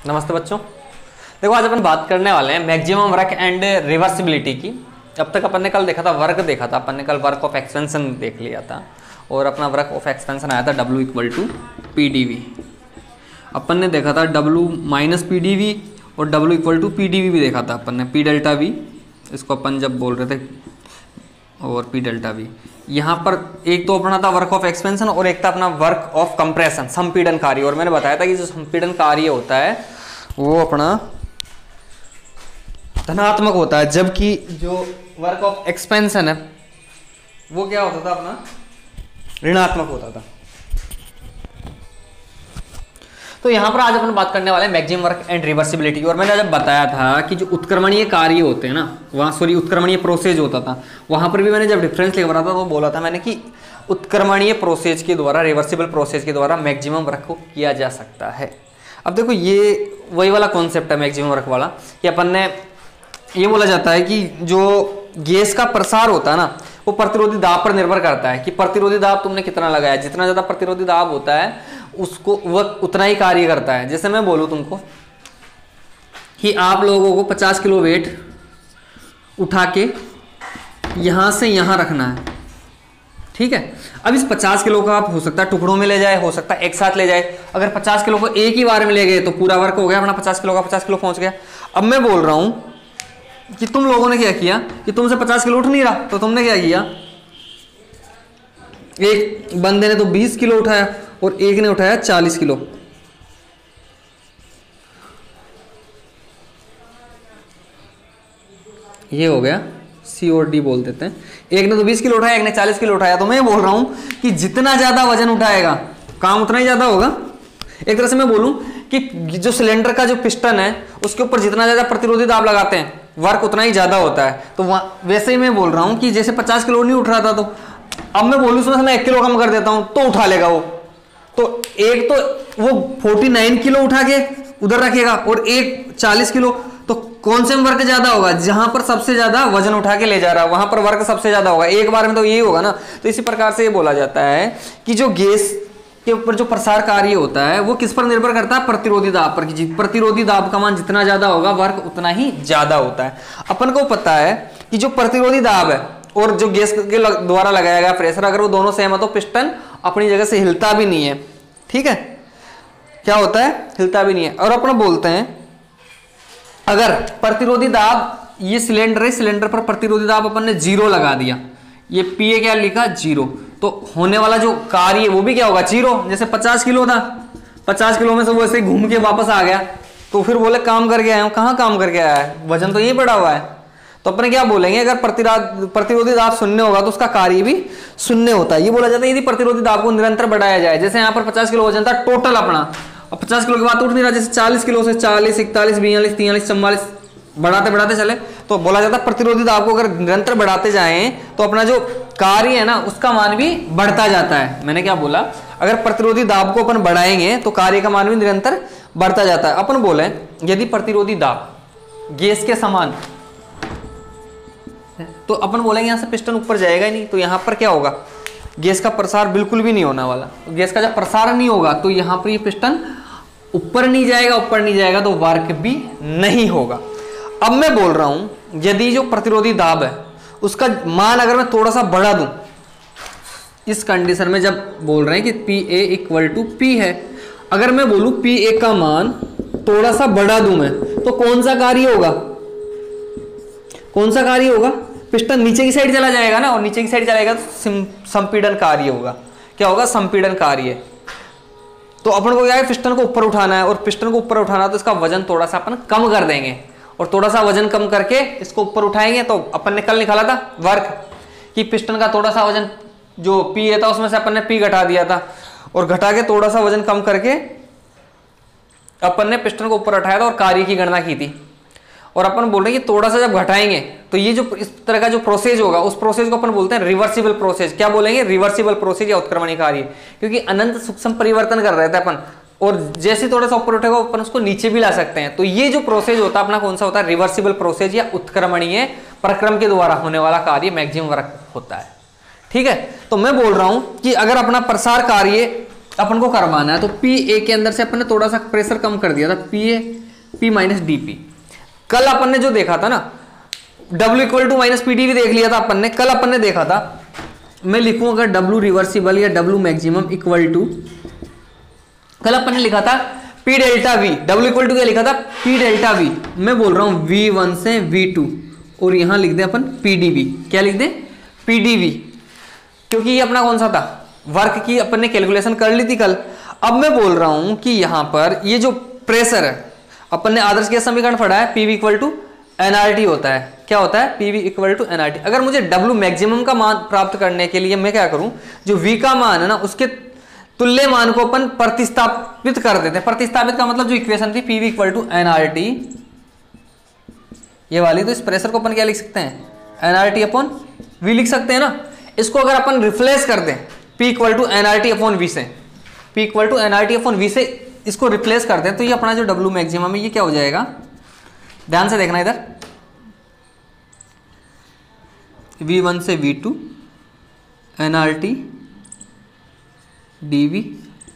नमस्ते बच्चों। देखो आज अपन बात करने वाले हैं मैक्सिमम वर्क एंड रिवर्सिबिलिटी की। अब तक अपन ने कल देखा था वर्क देखा था, अपन ने कल वर्क ऑफ एक्सपेंशन देख लिया था और अपना वर्क ऑफ एक्सपेंशन आया था W equal to P D V. अपन ने देखा था W minus P D V और W equal to P D V भी देखा था अपन ने, पी डेल्टा वी इसको अपन जब बोल रहे थे, और पी डेल्टा वी। यहाँ पर एक तो अपना था वर्क ऑफ एक्सपेंशन और एक था अपना वर्क ऑफ कंप्रेशन, संपीड़न कार्य। और मैंने बताया था कि जो संपीड़न कार्य होता है वो अपना धनात्मक होता है, जबकि जो वर्क ऑफ एक्सपेंशन है वो क्या होता था, अपना ऋणात्मक होता था। तो यहां पर आज अपन बात करने वाले हैं मैक्सिमम वर्क एंड रिवर्सिबिलिटी। और मैंने जब बताया था कि जो उत्क्रमणीय कार्य होते हैं ना, वहां सॉरी उत्क्रमणीय प्रोसेस होता था, वहां पर भी मैंने जब डिफरेंस लेकर रहा था तो बोला था मैंने कि उत्क्रमणीय प्रोसेस के द्वारा, रिवर्सिबल प्रोसेस के द्वारा मैक्सिमम वर्क को किया जा सकता है। अब देखो ये वही वाला कॉन्सेप्ट है मैक्सिमम वर्क वाला, कि अपन ने ये बोला जाता है कि जो गैस का प्रसार होता है ना वो प्रतिरोधी दाब पर निर्भर करता है, कि प्रतिरोधी दाब तुमने कितना लगाया, जितना ज्यादा प्रतिरोधी दाब होता है उसको वह उतना ही कार्य करता है। जैसे मैं बोलूं तुमको कि आप लोगों को 50 किलो वेट उठा के यहां से यहां रखना है, ठीक है। अब इस 50 किलो का आप हो सकता है टुकड़ों में ले जाए, हो सकता है एक साथ ले जाए। अगर 50 किलो को एक ही बार में ले गए तो पूरा वर्क हो गया अपना, 50 किलो का 50 किलो पहुंच गया। अब मैं बोल रहा हूं कि तुम लोगों ने क्या किया कि तुमसे 50 किलो उठ नहीं रहा, तो तुमने क्या किया, एक बंदे ने तो 20 किलो उठाया और एक ने उठाया 40 किलो। ये हो गया सी और डी बोल देते हैं। एक ने तो 20 किलो उठाया, एक ने 40 किलो उठाया। तो मैं बोल रहा हूं कि जितना ज्यादा वजन उठाएगा काम उतना ही ज्यादा होगा। एक तरह से मैं बोलूं कि जो सिलेंडर का जो पिस्टन है उसके ऊपर जितना ज्यादा प्रतिरोधी दाब लगाते हैं वर्क उतना ही ज्यादा होता है। तो वैसे ही मैं बोल रहा हूं कि जैसे 50 किलो नहीं उठ रहा था, तो अब मैं बोलूं उसमें से मैं 1 किलो कम कर देता हूं तो उठा लेगा वो। तो एक तो वो 49 किलो उठा के उधर रखेगा और एक 40 किलो। तो कौन से में वर्क ज्यादा होगा, जहां पर सबसे ज्यादा वजन उठा के ले जा रहा है वहां पर वर्क सबसे ज्यादा होगा, एक बार में तो यही होगा ना। तो इसी प्रकार से ये बोला जाता है कि जो गैस के ऊपर जो प्रसार कार्य होता है वो किस पर निर्भर करता है, प्रतिरोधी दाब पर। प्रतिरोधी दाब का मान जितना ज्यादा होगा वर्क उतना ही ज्यादा होता है। अपन को पता है कि जो प्रतिरोधी दाब है और जो गैस के द्वारा लगाया गया प्रेशर, अगर वो दोनों सेम है तो पिस्टन अपनी जगह से हिलता भी नहीं है, ठीक है। क्या होता है, हिलता भी नहीं है। और अपन बोलते हैं अगर प्रतिरोधी दाब, ये सिलेंडर है, सिलेंडर पर प्रतिरोधी दाब अपन ने 0 लगा दिया, ये पी क्या लिखा 0, तो होने वाला जो कार्य वो भी क्या होगा 0। जैसे 50 किलो था, 50 किलो में से वो ऐसे घूम के वापस आ गया, तो फिर बोले काम करके आया हूं, कहां काम करके आया है, वजन तो ये बढ़ा हुआ है। तो अपने क्या बोलेंगे, अगर प्रतिरोधी दाब 0 होगा तो उसका कार्य भी 0 होता है। ये बोला जाता है यदि प्रतिरोधी दाब को निरंतर बढ़ाया जाए। जैसे यहाँ पर 50 किलो वजन था टोटल अपना, और 50 किलो के बाद उठ नहीं रहा, जैसे 40 किलो से 40, 41, 42, 43, 44 बढ़ाते बढ़ाते चले, तो बोला जाता है प्रतिरोधी दाब को अगर निरंतर बढ़ाते जाएं तो अपना जो कार्य है ना उसका मान भी बढ़ता जाता है। मैंने क्या बोला, अगर प्रतिरोधी दाब को अपन बढ़ाएंगे तो कार्य का मान भी निरंतर बढ़ता जाता है। अपन बोले यदि प्रतिरोधी दाब गैस के समान, तो अपन बोलेंगे यहां से पिस्टन ऊपर जाएगा ही नहीं, तो यहां पर क्या होगा, गैस का प्रसार बिल्कुल भी नहीं होने वाला। गैस का जब प्रसार नहीं होगा तो यहां पर ये पिस्टन ऊपर नहीं जाएगा, ऊपर नहीं जाएगा तो वर्क भी नहीं होगा। अब मैं बोल रहा हूं यदि जो प्रतिरोधी दाब है उसका मान अगर मैं थोड़ा सा बढ़ा दूं, इस कंडीशन में जब बोल रहे हैं कि P A equal to P है, अगर मैं बोलूं पी ए का मान थोड़ा सा बढ़ा दूं मैं, तो कौन सा कार्य होगा, कौन सा कार्य होगा, पिस्टन नीचे की साइड चला जाएगा ना, और नीचे की साइड चलेगा तो संपीड़न कार्य होगा। क्या होगा, संपीड़न कार्य। तो अपन को क्या है, पिस्टन को ऊपर उठाना है, और पिस्टन को ऊपर उठाना तो इसका वजन थोड़ा सा अपन कम कर देंगे, और थोड़ा सा वजन कम करके इसको ऊपर उठाएंगे। तो अपन ने कल निकाला था वर्क कि पिस्टन का थोड़ा सा वजन जो पी था उसमें से अपन ने पी घटा दिया था, और घटा के थोड़ा सा वजन कम करके अपन ने पिस्टन को ऊपर उठाया था और कार्य की गणना की थी। और अपन बोल रहे हैं कि थोड़ा सा जब घटाएंगे तो ये जो इस तरह का जो प्रोसेस होगा उस प्रोसेस को अपन बोलते हैं रिवर्सिबल प्रोसेस। क्या बोलेंगे, रिवर्सिबल प्रोसेस या उत्क्रमणीय कार्य, क्योंकि अनंत सूक्ष्म परिवर्तन कर रहे थे अपन, और जैसे थोड़ा सा ऊपर उठेगा अपन उसको नीचे भी ला सकते हैं। तो ये जो प्रोसेस होता है अपना कौन सा होता है, रिवर्सिबल प्रोसेस या उत्क्रमणीय प्रक्रम के द्वारा होने वाला कार्य मैक्सिमम वर्क होता है, ठीक है। तो मैं बोल रहा हूं कि अगर अपना प्रसार कार्य अपन को करवाना है, तो पी ए के अंदर से अपन ने थोड़ा सा प्रेशर कम कर दिया था, P A P minus D P. कल अपन ने जो देखा था ना W equal to minus P D भी देख लिया था अपन ने, कल अपन ने देखा था, मैं लिखूं अगर W रिवर्सिबल या W मैक्सिमम इक्वल टू, कल अपन ने लिखा था P delta V, W equal to क्या लिखा था P डेल्टा V, मैं बोल रहा हूं V1 से V2 और यहां लिख दे अपन PdV, क्या लिख दे PdV, क्योंकि ये अपना कौन सा था वर्क की अपन ने कैलकुलेशन कर ली थी कल। अब मैं बोल रहा हूं कि यहां पर ये जो प्रेशर है अपन ने आदर्श गैस समीकरण पढ़ा है, PV इक्वल टू एनआरटी होता है, क्या होता है PV इक्वल टू एनआरटी। अगर मुझे W मैक्सिमम का मान प्राप्त करने के लिए मैं क्या करूं, जो V का मान है ना उसके तुल्य मान को अपन प्रतिस्थापित कर देते हैं। प्रतिस्थापित का मतलब जो इक्वेशन थी PV इक्वल टू एनआरटी ये वाली, तो इस प्रेशर को अपन क्या लिख सकते हैं एनआरटी अपॉन V लिख सकते हैं ना। इसको अगर अपन रिप्लेस कर दें P equal to NRT upon V से, P equal to NRT upon V से इसको रिप्लेस कर दें, तो ये अपना जो W मैक्सिमम है ये क्या हो जाएगा, ध्यान से देखना इधर, V1 से V2 NRT dV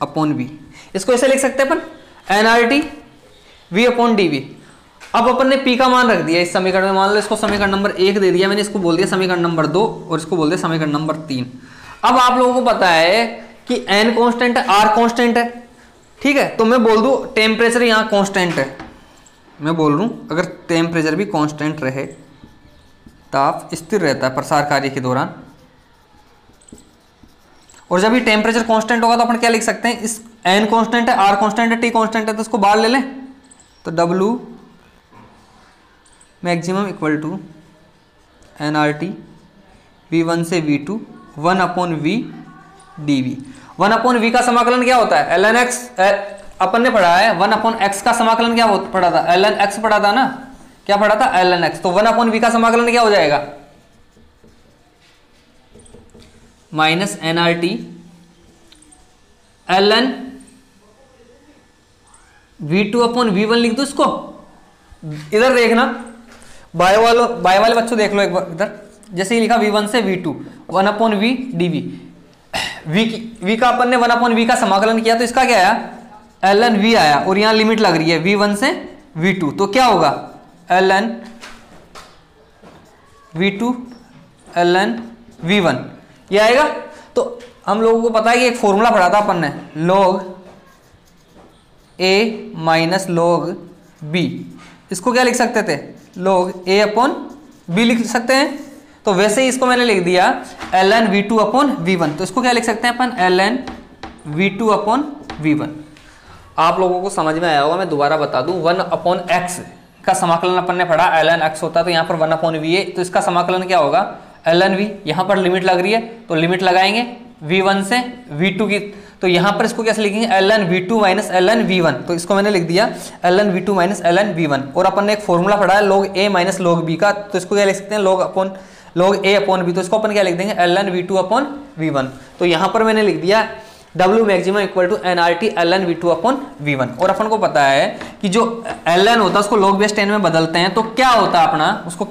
upon V, इसको ऐसे लिख सकते हैं अपन एनआरटी V अपॉन dV। अब अपन ने P का मान रख दिया इस समीकरण में, मान लो इसको समीकरण नंबर 1 दे दिया मैंने, इसको बोल दिया समीकरण नंबर 2 और इसको बोल दिया समीकरण नंबर 3। अब आप लोगों को पता है कि N कांस्टेंट है, R कांस्टेंट है, ठीक है, तो मैं बोल दूं टेम्परेचर यहाँ कांस्टेंट है, मैं बोल दूं अगर टेम्परेचर भी कांस्टेंट रहे, ताप स्थिर रहता है प्रसार कार्य के दौरान, और जब ये टेम्परेचर कांस्टेंट होगा तो अपन क्या लिख सकते हैं, इस N कांस्टेंट है, R कांस्टेंट है, T कांस्टेंट है, तो इसको बाहर ले लें, तो W maximum equal to NRT V1 से V2 1 upon V dV। 1 upon V का समाकलन क्या होता है ln x, अपन ने पढ़ा है 1 अपॉन x का समाकलन क्या पढ़ा था ln x पढ़ा था ना, क्या पढ़ा था ln x, तो 1 अपॉन V का समाकलन क्या हो जाएगा minus NRT ln V2 upon V1 लिख दो इसको। इधर देखना बायो वाले बच्चों देख लो एक बार इधर, जैसे ही लिखा V1 से V2 1 upon V dV, V का अपन ने 1 अपॉन V का समाकलन किया तो इसका क्या आया ln V आया, और यहां लिमिट लग रही है V1 से V2, तो क्या होगा ln V2 ln V1 ये आएगा। तो हम लोगों को पता है कि एक फॉर्मूला पढ़ा था अपन ने log A minus log B, इसको क्या लिख सकते थे log A अपॉन B लिख सकते हैं, तो वैसे ही इसको मैंने लिख दिया ln V2 अपॉन V1, तो इसको क्या लिख सकते हैं अपन ln V2 अपॉन V1। आप लोगों को समझ में आया होगा, मैं दोबारा बता दूं 1 अपॉन x का समाकलन अपन ने पढ़ा ln x होता है, तो यहाँ पर 1 अपॉन V है, तो इसका समाकलन क्या होगा ln V, यहाँ पर लिमिट लग रही है तो लिमिट लगाएंगे V1 से V2 की, तो यहाँ पर इसको कैसे लिखेंगे ln V2 minus ln V1, तो इसको मैंने लिख दिया ln V2 minus ln V1। और अपन ने एक फॉर्मूला पढ़ा है log A minus log B का, तो इसको क्या लिख सकते हैं log A अपॉन B, तो इसको अपन क्या लिख देंगे ln V2 अपॉन V1। तो यहाँ पर मैंने लिख दिया W maximum equal to NRT ln V2 upon V1। और अपन को पता है कि जो ln होता है उसको log बेस 10 में बदलते हैं, तो क्या होता है अपना उसको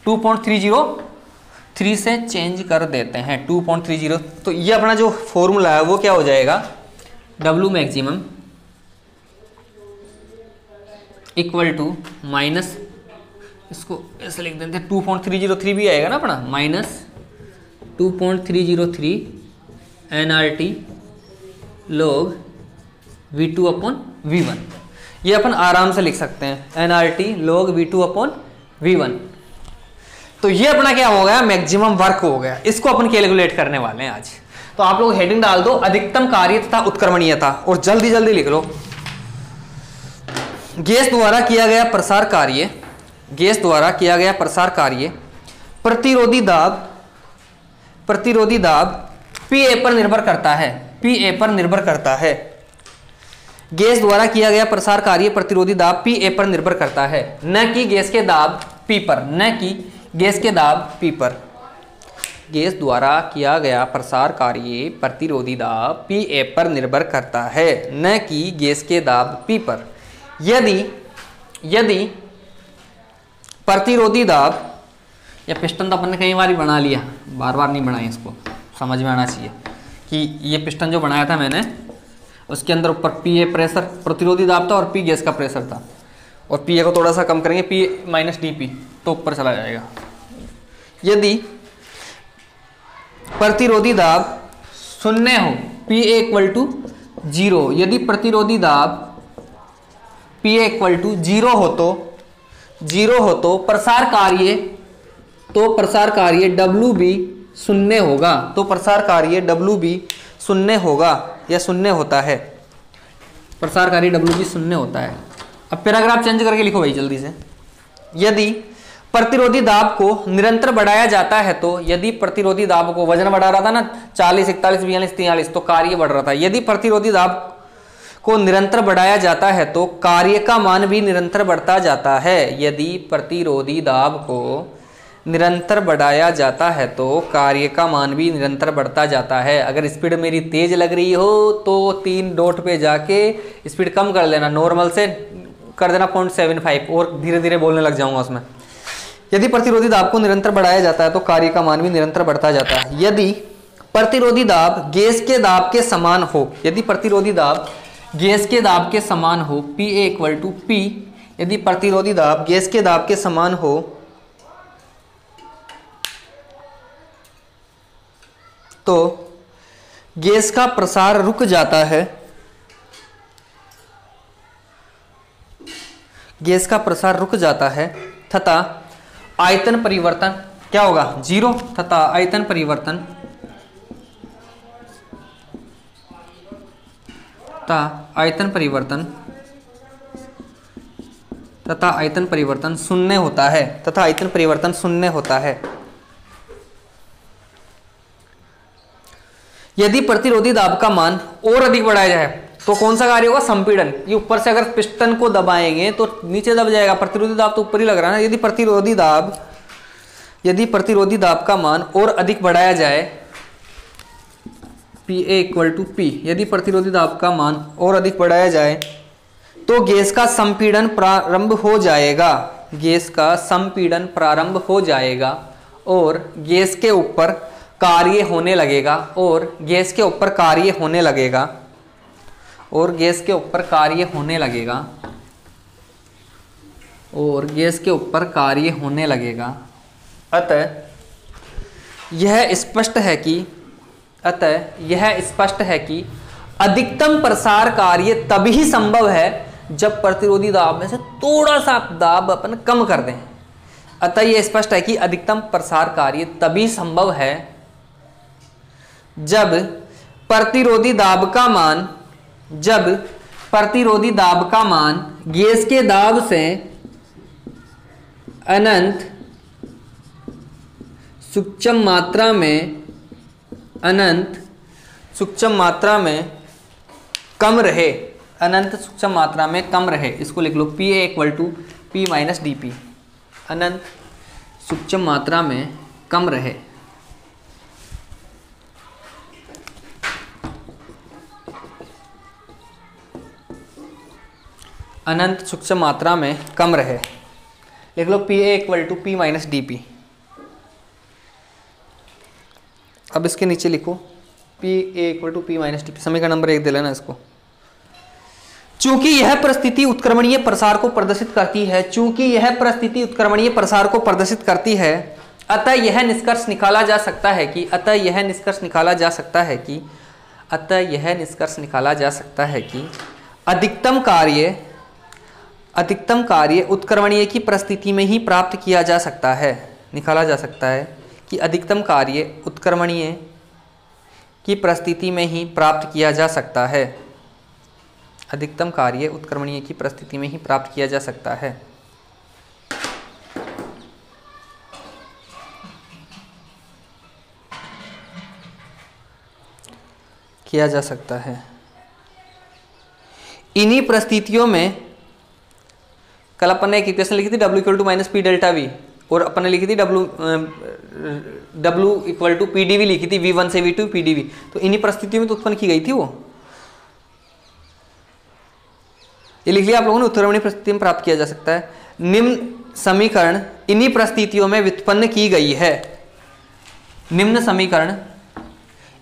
2.303 से चेंज कर देते हैं 2.30, तो ये अपना जो फॉर्मूला है वो क्या हो जाएगा W maximum equal to minus, इसको ऐसे लिख देते हैं 2.303 भी आएगा ना अपना, minus 2.303 NRT log V2 upon V1, ये अपन आराम से लिख सकते हैं NRT log V2 upon V1। तो ये अपना क्या हो गया मैक्सिमम वर्क हो गया, इसको अपन कैलकुलेट करने वाले हैं आज। तो आप लोग हेडिंग डाल दो अधिकतम कार्य तथा उत्क्रमणीयता, और जल्दी जल्दी लिख लो गैस द्वारा किया गया प्रसार कार्य, गैस द्वारा किया गया प्रसार कार्य प्रतिरोधी दाब PA पर निर्भर करता है, PA पर निर्भर करता है। गैस द्वारा किया गया प्रसार कार्य प्रतिरोधी दाब PA पर निर्भर करता है, न कि गैस के दाब P पर, न कि गैस के दाब P पर। गैस द्वारा किया गया प्रसार कार्य प्रतिरोधी दाब PA पर निर्भर करता है, न कि गैस के दाब P पर। यदि प्रतिरोधी दाब, या पिस्टन तो अपन ने कई बार बना लिया, बार बार नहीं बनाए, इसको समझ में आना चाहिए कि ये पिस्टन जो बनाया था मैंने उसके अंदर ऊपर पी ए प्रेशर प्रतिरोधी दाब था और पी गैस का प्रेशर था, और पी ए को थोड़ा सा कम करेंगे पी माइनस डी पी तो ऊपर चला जाएगा। यदि प्रतिरोधी दाब शून्य हो पी ए इक्वल टू 0, यदि प्रतिरोधी दाब पी ए इक्वल टू 0 हो तो प्रसार कार्य डब्ल्यू बी शून्य होगा, तो प्रसार कार्य डब्ल्यू बी शून्य होगा या शून्य होता है, प्रसार कार्य डब्ल्यू बी शून्य होता है। अब पैराग्राफ चेंज करके लिखो भाई जल्दी से। यदि प्रतिरोधी दाब को निरंतर बढ़ाया जाता है तो, यदि प्रतिरोधी दाब को वजन बढ़ा रहा था ना 40, 41, 42, 43 तो कार्य बढ़ रहा था। यदि प्रतिरोधी दाब को निरंतर बढ़ाया जाता है तो कार्य का मान भी निरंतर बढ़ता जाता है। यदि प्रतिरोधी दाब को निरंतर बढ़ाया जाता है तो कार्य का मान भी निरंतर बढ़ता जाता है। अगर स्पीड मेरी तेज लग रही हो तो 3 डॉट पे जाके स्पीड कम कर लेना, नॉर्मल से कर देना 0.75 और धीरे धीरे बोलने लग जाऊंगा उसमें। यदि प्रतिरोधी दाब को निरंतर बढ़ाया जाता है तो कार्य का मान भी निरंतर बढ़ता जाता है। यदि प्रतिरोधी दाब गैस के दाब के समान हो, यदि प्रतिरोधी दाब गैस के दाब के समान हो P A equal to P, यदि प्रतिरोधी दाब गैस के दाब के समान हो तो गैस का प्रसार रुक जाता है, गैस का प्रसार रुक जाता है तथा आयतन परिवर्तन क्या होगा 0, तथा आयतन परिवर्तन शून्य होता है, तथा आयतन परिवर्तन शून्य होता है। यदि प्रतिरोधी दाब का मान और अधिक बढ़ाया जाए तो कौन सा कार्य होगा, संपीड़न। ये ऊपर से अगर पिस्टन को दबाएंगे तो नीचे दब जाएगा, प्रतिरोधी दाब तो ऊपर ही लग रहा है ना। यदि प्रतिरोधी दाब का मान और अधिक बढ़ाया जाए P A equal to P, यदि प्रतिरोधी दाब का मान और अधिक बढ़ाया जाए तो गैस का संपीड़न प्रारंभ हो जाएगा, गैस का संपीड़न प्रारंभ हो जाएगा और गैस के ऊपर कार्य होने लगेगा, और गैस के ऊपर कार्य होने लगेगा, और गैस के ऊपर कार्य होने लगेगा, और गैस के ऊपर कार्य होने लगेगा। अतः यह स्पष्ट है कि अधिकतम प्रसार कार्य तभी संभव है जब प्रतिरोधी दाब में से थोड़ा सा दाब अपन कम कर दें। अतः यह स्पष्ट है कि अधिकतम प्रसार कार्य तभी संभव है जब प्रतिरोधी दाब का मान गैस के दाब से अनंत सूक्ष्म मात्रा में कम रहे, अनंत सूक्ष्म मात्रा में कम रहे। इसको लिख लो P A equal to P minus D P, अनंत सूक्ष्म मात्रा में कम रहे। अनंत सूक्ष्म मात्रा में कम रहे, लिख लो P A equal to P minus D P. अब इसके नीचे लिखो P A equal to P minus D P, समीकरण नंबर 1 दे लेना इसको। चूंकि यह परिस्थिति उत्क्रमणीय प्रसार को प्रदर्शित करती है, चूंकि यह परिस्थिति उत्क्रमणीय प्रसार को प्रदर्शित करती है, अतः यह निष्कर्ष निकाला जा सकता है कि अधिकतम कार्य उत्क्रमणीय की परिस्थिति में ही प्राप्त किया जा सकता है। निकाला जा सकता है कि अधिकतम कार्य उत्क्रमणीय की परिस्थिति में ही प्राप्त किया जा सकता है। अधिकतम कार्य उत्क्रमणीय की परिस्थिति में ही प्राप्त किया जा सकता है। इन्हीं परिस्थितियों में कल अपन ने एक इक्वेशन लिखी थी W equal to minus P delta V, और अपन ने लिखी थी W equal to P D V लिखी थी, V1 से V2 पी डी वी। तो इन्हीं परिस्थितियों में तो उत्पन्न की गई थी वो, ये लिख लिया आप लोगों ने। उत्क्रमणीय परिस्थिति में प्राप्त किया जा सकता है। निम्न समीकरण इन्हीं परिस्थितियों में व्युत्पन्न की गई है। निम्न समीकरण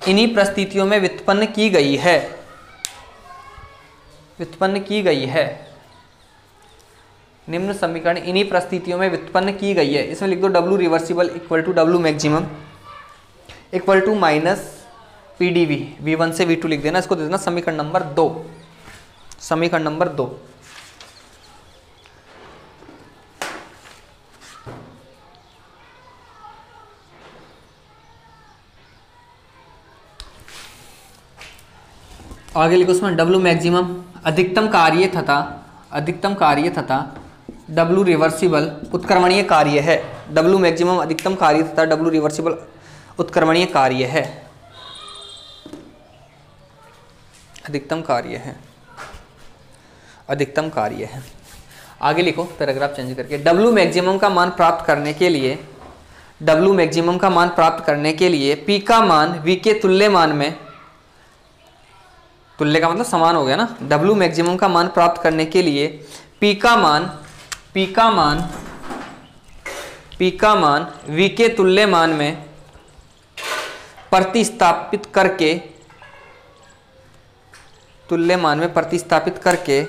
इन्हीं परिस्थितियों में व्युत्पन्न की गई है। व्युत्पन्न की गई है, निम्न समीकरण इन्हीं परिस्थितियों में व्युत्पन्न की गई है। इसमें लिख दो W reversible equal to W maximum equal to minus PdV, V1 से V2 लिख देना। इसको दे देना समीकरण नंबर 2, समीकरण नंबर 2। आगे लिखो उसमें W मैक्सिमम अधिकतम कार्य तथा W रिवर्सिबल उत्क्रमणीय कार्य है। W मैक्सिमम अधिकतम कार्य तथा W रिवर्सिबल उत्क्रमणीय कार्य है, अधिकतम कार्य है। आगे लिखो पैराग्राफ चेंज करके, W मैक्सिमम का मान प्राप्त करने के लिए P का मान V के तुल्य मान में, तुल्य का मतलब समान हो गया ना, W मैक्सिमम का मान प्राप्त करने के लिए P का मान V के तुल्य मान में प्रतिस्थापित करके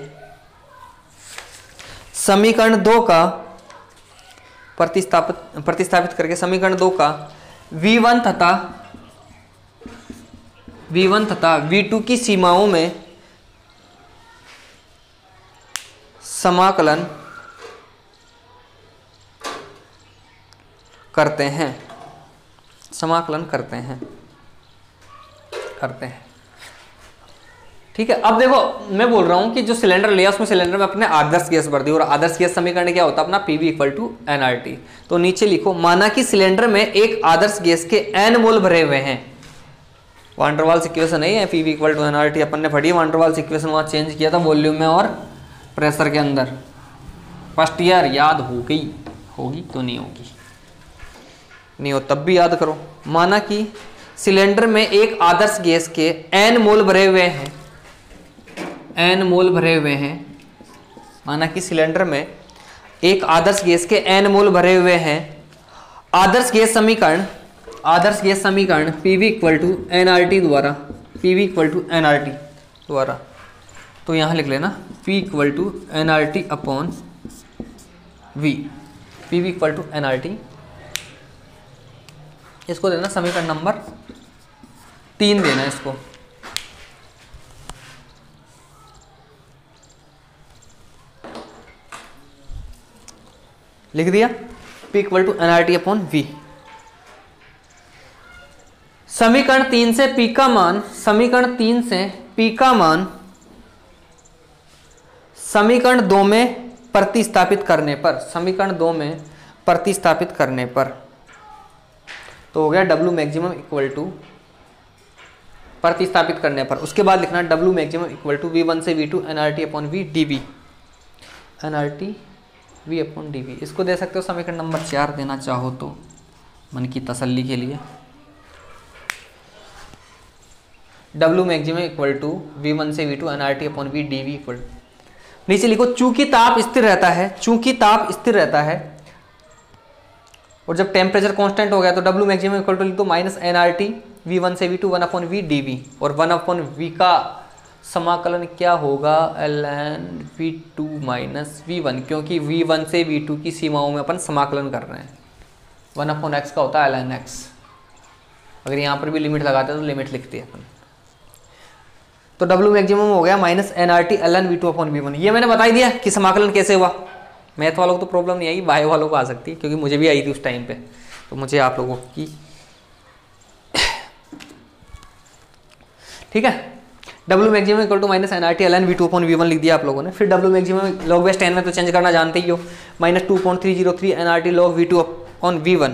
समीकरण 2 का प्रतिस्थापित करके समीकरण 2 का V1 तथा V2 की सीमाओं में समाकलन करते हैं। ठीक है। अब देखो मैं बोल रहा हूं कि जो सिलेंडर लिया उसमें सिलेंडर में अपने आदर्श गैस भर दी, और आदर्श गैस समीकरण क्या होता है अपना PV इक्वल टू nRT। तो नीचे लिखो, माना कि सिलेंडर में एक आदर्श गैस के n मोल भरे हुए हैं। वांडरवाल्स इक्वेशन नहीं है PV इक्वल टू nRT, अपन ने पढ़ी वांडरवाल्स इक्वेशन, वहां चेंज किया था वॉल्यूम में और प्रेशर के अंदर। फर्स्ट ईयर याद हो गई होगी तो नहीं होगी, नहीं हो तब भी याद करो। माना कि सिलेंडर में एक आदर्श गैस के n मोल भरे हुए हैं, माना कि सिलेंडर में एक आदर्श गैस के n मोल भरे हुए हैं। आदर्श गैस समीकरण PV इक्वल टू nRT द्वारा, तो यहां लिख लेना P equal to nRT upon V, PV equal to nRT। इसको देना समीकरण नंबर 3 देना, इसको लिख दिया P equal to nRT upon V। समीकरण 3 से P का मान समीकरण 2 में प्रतिस्थापित करने पर तो हो गया W मैक्सिमम इक्वल टू, प्रतिस्थापित करने पर। उसके बाद लिखना W maximum equal to V1 से V2 nRT upon V dV, nRT V upon dV। इसको दे सकते हो समीकरण नंबर 4 देना चाहो तो मन की तसल्ली के लिए। W maximum equal to V1 से V2 nRT upon V dV equal, नीचे लिखो चूंकि ताप स्थिर रहता है और जब टेम्परेचर कांस्टेंट हो गया तो W मैक्सिमम इक्वल टू लिख दो माइनस nRT V1 से V2 1 अपॉन V dV, और 1 अपॉन V का समाकलन क्या होगा ln V2 माइनस V1, क्योंकि V1 से V2 की सीमाओं में अपन समाकलन कर रहे हैं। 1 अपॉन x का होता है ln x। अगर यहाँ पर भी लिमिट लगाते हैं तो लिमिट लिखते हैं अपन। तो W मैक्सिमम हो गया minus nRT ln V2 upon V1। ये मैंने बता ही दिया कि समाकलन कैसे हुआ। मैथ वालों को तो प्रॉब्लम नहीं आई, बायो वालों को आ सकती है, क्योंकि मुझे भी आई थी उस टाइम पे, तो मुझे आप लोगों की ठीक है। W maximum equal to minus nRT ln V2 upon V1 लिख दिया आप लोगों ने। फिर W मैक्सिमम लॉग बेस 10 में तो चेंज करना जानते ही हो, minus 2.303 nRT log V2 upon V1।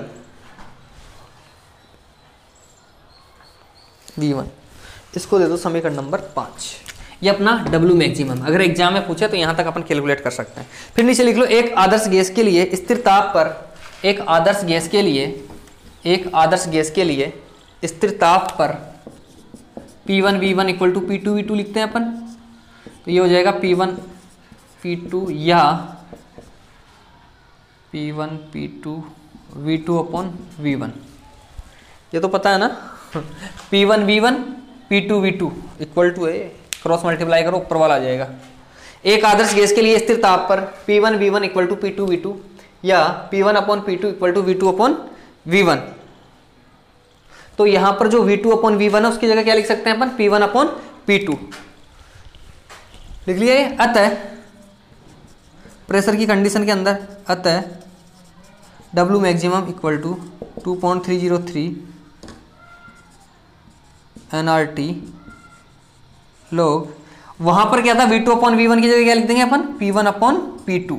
इसको दे दो समीकरण नंबर 5। ये अपना W मैक्सिमम, अगर एग्जाम में पूछे तो यहाँ तक अपन कैलकुलेट कर सकते हैं। फिर नीचे लिख लो एक आदर्श गैस के लिए स्थिर ताप पर, एक आदर्श गैस के लिए स्थिर ताप पर P1 V1 equal to P2 V2 लिखते हैं अपन। तो ये हो जाएगा P1 P2 या P1 P2 V2 upon V1। ये तो पता है ना P1 V1 P2 V2 equal to है, क्रॉस मल्टीप्लाई करो ऊपर वाला आ जाएगा। एक आदर्श गैस के लिए स्थिर ताप पर P1 V1 equal to P2 V2 या P1 upon P2 equal to V2 upon V1, तो यहां पर जो V2 अपॉन V1 है उसकी जगह क्या लिख सकते हैं अपन, P1 अपॉन P2 लिख लिया ये। अतः प्रेशर की कंडीशन के अंदर अतः W maximum equal to 2.303 nRT लोग, वहां पर क्या था V2 अपॉन V1 की जगह क्या लिख देंगे अपन, P1 अपॉन P2,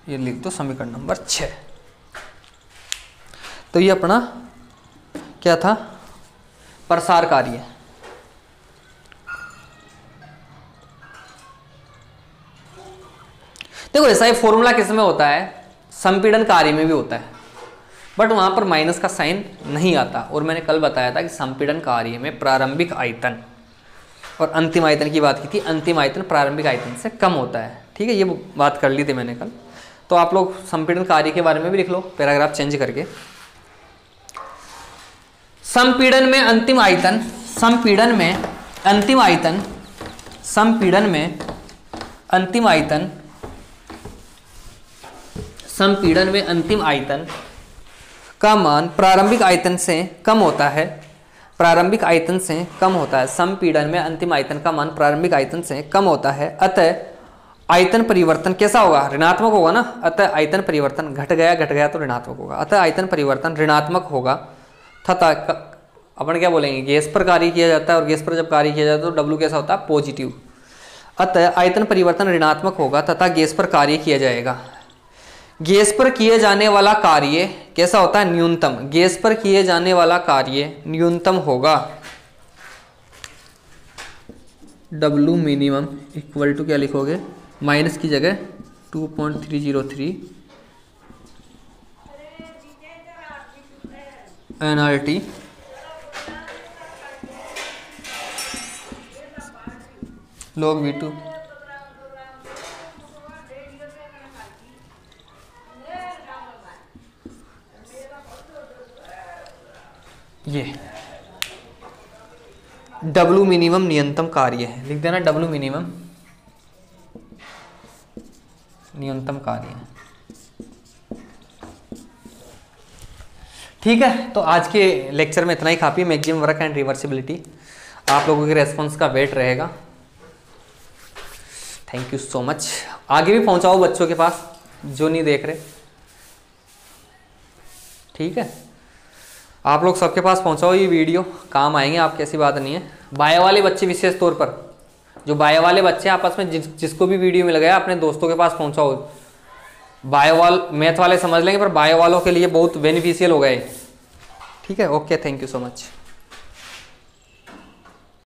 ये लिख दो समीकरण नंबर 6। तो ये अपना क्या था, प्रसार कार्य। देखो ऐसा ही फॉर्मूला किसमें होता है, संपीड़न कार्य में भी होता है, बट वहां पर माइनस का साइन नहीं आता। और मैंने कल बताया था कि संपीड़न कार्य में प्रारंभिक आयतन और अंतिम आयतन की बात की थी, अंतिम आयतन प्रारंभिक आयतन से कम होता है। ठीक है, ये बात कर ली थी मैंने कल। तो आप लोग संपीड़न कार्य के बारे में भी लिख लो पैराग्राफ चेंज करके। संपीड़न में अंतिम आयतन, संपीड़न में अंतिम आयतन, संपीड़न में अंतिम आयतन, संपीड़न में अंतिम आयतन का मान प्रारंभिक आयतन से कम होता है, प्रारंभिक आयतन से कम होता है। संपीड़न में अंतिम आयतन का मान प्रारंभिक आयतन से कम होता है, अतः आयतन परिवर्तन कैसा होगा, ऋणात्मक होगा ना। अतः आयतन परिवर्तन घट गया तो ऋणात्मक होगा, अतः आयतन परिवर्तन ऋणात्मक होगा तथा अपन क्या बोलेंगे, गैस पर कार्य किया जाता है और गैस पर जब कार्य किया जाता है तो W कैसा होता है, पॉजिटिव। अतः आयतन परिवर्तन ऋणात्मक होगा तथा गैस पर कार्य किया जाएगा। गैस पर किए जाने वाला कार्य कैसा होता है, न्यूनतम। गैस पर किए जाने वाला कार्य न्यूनतम होगा। W मिनिमम इक्वल टू क्या लिखोगे, माइनस की जगह 2.303 nRT log V2 ये W मिनिमम न्यूनतम कार्य है, लिख देना W मिनिमम न्यूनतम कार्य है। ठीक है, तो आज के लेक्चर में इतना ही काफी। मैक्सिमम वर्क एंड रिवर्सिबिलिटी, आप लोगों के रेस्पॉन्स का वेट रहेगा। Thank you so much. आगे भी पहुंचाओ बच्चों के पास जो नहीं देख रहे। ठीक है, आप लोग सबके पास पहुंचाओ, ये वीडियो काम आएंगे आपके, ऐसी बात नहीं है। बायो वाले बच्चे विशेष तौर पर, जो बायो वाले बच्चे आपस में जिसको भी वीडियो मिल गया अपने दोस्तों के पास पहुंचाओ। बायो वाल मैथ वाले समझ लेंगे, पर बायो वालों के लिए बहुत बेनिफिशियल होगा ये। ठीक है, okay, thank you so much.